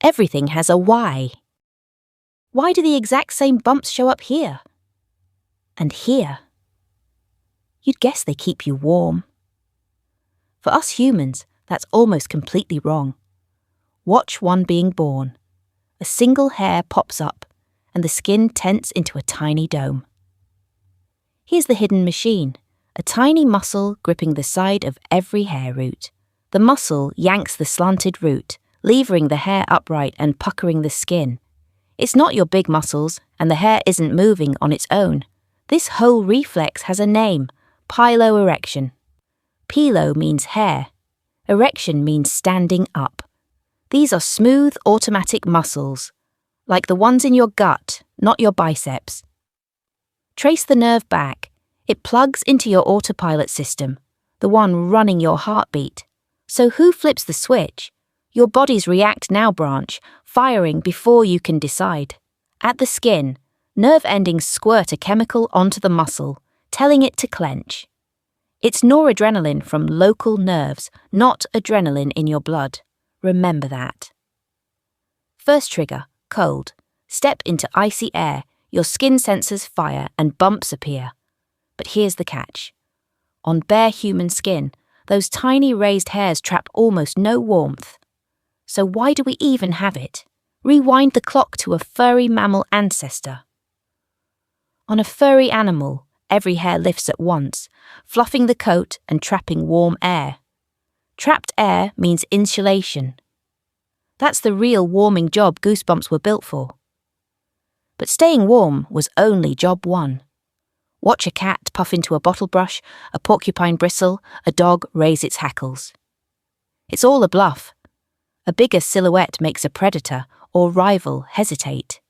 Everything has a why. Why do the exact same bumps show up here? And here? You'd guess they keep you warm. For us humans, that's almost completely wrong. Watch one being born. A single hair pops up, and the skin tents into a tiny dome. Here's the hidden machine, a tiny muscle gripping the side of every hair root. The muscle yanks the slanted root, levering the hair upright and puckering the skin. It's not your big muscles, and the hair isn't moving on its own. This whole reflex has a name, piloerection. Pilo means hair. Erection means standing up. These are smooth, automatic muscles, like the ones in your gut, not your biceps. Trace the nerve back. It plugs into your autopilot system, the one running your heartbeat. So who flips the switch? Your body's react now branch, firing before you can decide. At the skin, nerve endings squirt a chemical onto the muscle, telling it to clench. It's noradrenaline from local nerves, not adrenaline in your blood. Remember that. First trigger, cold. Step into icy air, your skin sensors fire and bumps appear. But here's the catch. On bare human skin, those tiny raised hairs trap almost no warmth. So why do we even have it? Rewind the clock to a furry mammal ancestor. On a furry animal, every hair lifts at once, fluffing the coat and trapping warm air. Trapped air means insulation. That's the real warming job Goosebumps were built for. But staying warm was only job one. Watch a cat puff into a bottle brush, a porcupine bristle, a dog raise its hackles. It's all a bluff. A bigger silhouette makes a predator or rival hesitate.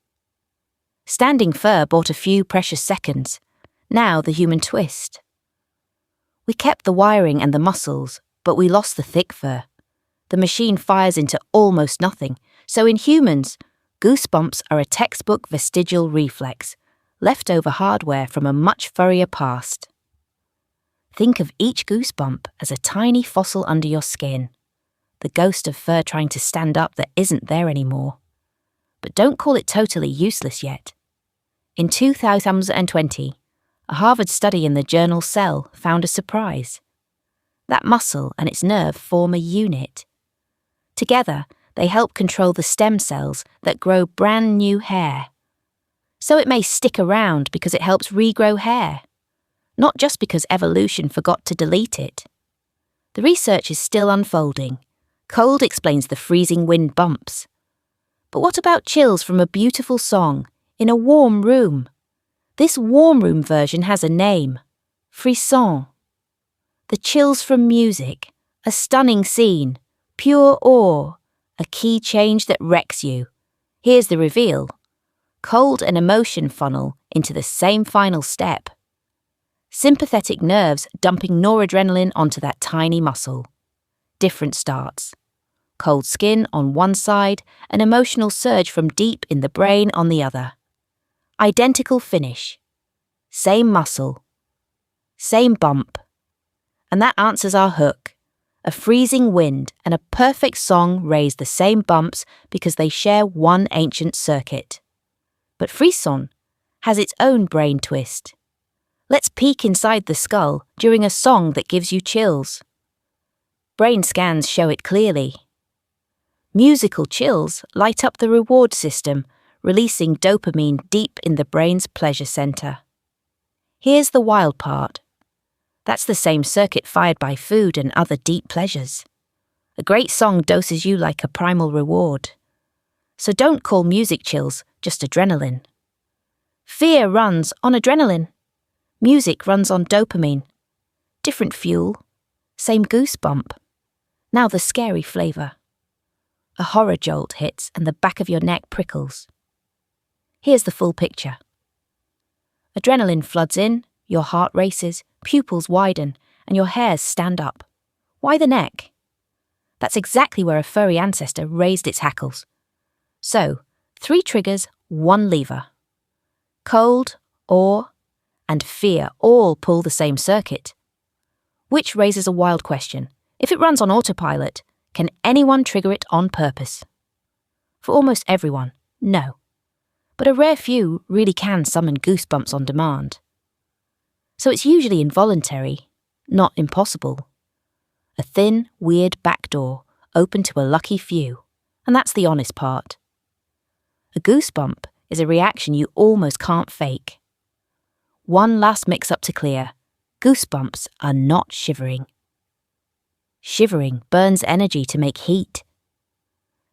Standing fur bought a few precious seconds. Now the human twist. We kept the wiring and the muscles, but we lost the thick fur. The machine fires into almost nothing, so in humans, goosebumps are a textbook vestigial reflex, leftover hardware from a much furrier past. Think of each goosebump as a tiny fossil under your skin, the ghost of fur trying to stand up that isn't there anymore. But don't call it totally useless yet. In 2020, a Harvard study in the journal Cell found a surprise. That muscle and its nerve form a unit. Together, they help control the stem cells that grow brand new hair. So it may stick around because it helps regrow hair, not just because evolution forgot to delete it. The research is still unfolding. Cold explains the freezing wind bumps. But what about chills from a beautiful song in a warm room? This warm room version has a name, frisson. The chills from music, a stunning scene, pure awe, a key change that wrecks you. Here's the reveal. Cold and emotion funnel into the same final step. Sympathetic nerves dumping noradrenaline onto that tiny muscle. Different starts. Cold skin on one side, an emotional surge from deep in the brain on the other. Identical finish. Same muscle. Same bump. And that answers our hook. A freezing wind and a perfect song raise the same bumps because they share one ancient circuit. But frisson has its own brain twist. Let's peek inside the skull during a song that gives you chills. Brain scans show it clearly. Musical chills light up the reward system, releasing dopamine deep in the brain's pleasure center. Here's the wild part. That's the same circuit fired by food and other deep pleasures. A great song doses you like a primal reward. So don't call music chills just adrenaline. Fear runs on adrenaline. Music runs on dopamine. Different fuel, same goosebump. Now the scary flavour. A horror jolt hits and the back of your neck prickles. Here's the full picture. Adrenaline floods in, your heart races, pupils widen, and your hairs stand up. Why the neck? That's exactly where a furry ancestor raised its hackles. So, 3 triggers, 1 lever. Cold, awe, and fear all pull the same circuit. Which raises a wild question. If it runs on autopilot, can anyone trigger it on purpose? For almost everyone, no. But a rare few really can summon goosebumps on demand. So it's usually involuntary, not impossible. A thin, weird backdoor open to a lucky few, and that's the honest part. A goosebump is a reaction you almost can't fake. One last mix-up to clear. Goosebumps are not shivering. Shivering burns energy to make heat.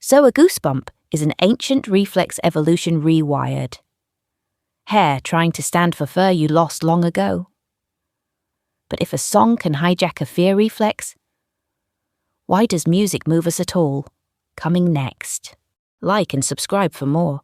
So a goosebump is an ancient reflex evolution rewired. Hair trying to stand for fur you lost long ago. But if a song can hijack a fear reflex, why does music move us at all? Coming next. Like and subscribe for more.